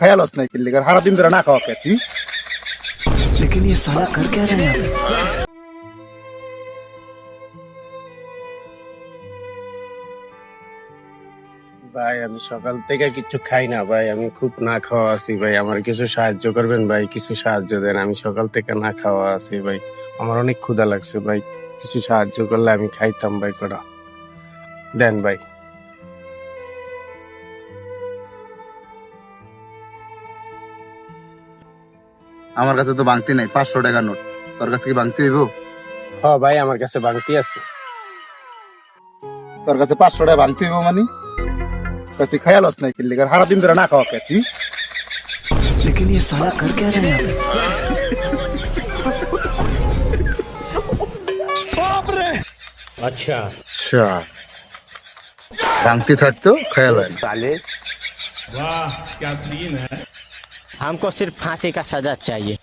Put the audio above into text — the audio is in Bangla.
खायालच नाही किल्ली का हारा दिन ना खावा काय ती लेकिन ये साला कर क्या रहा है यहाँ पे? ভাই আমি সকাল থেকে কিছু খাই না ভাই, আমি খুব না খাওয়া আছি ভাই, আমার কিছু সাহায্য করবেন ভাই, কিছু সাহায্য দেন, আমি সকাল থেকে না খাওয়া আছি ভাই, আমার অনেক ক্ষুধা লাগছে ভাই, কিছু সাহায্য করলে আমি খাইতাম ভাই, কটা দেন ভাই। আমার কাছে তো বাংতি নাই 500 টাকা নোট তোর কাছে কি বাংতি হইব হ ভাই আমার কাছে বাংতি আছে। তোর কাছে 500 টাকা বাংতি হইব মানে তুই খায়ালস নাই কিল্লি का হারা দিন না খাওয়া काय ती लेकिन ये साला कर क्या रहा है यहाँ पे? আচ্ছা আচ্ছা বাংতি থাকতো খেয়াল হয় না। साले वाह क्या सीन है। हमको सिर्फ फांसी का सजा चाहिए।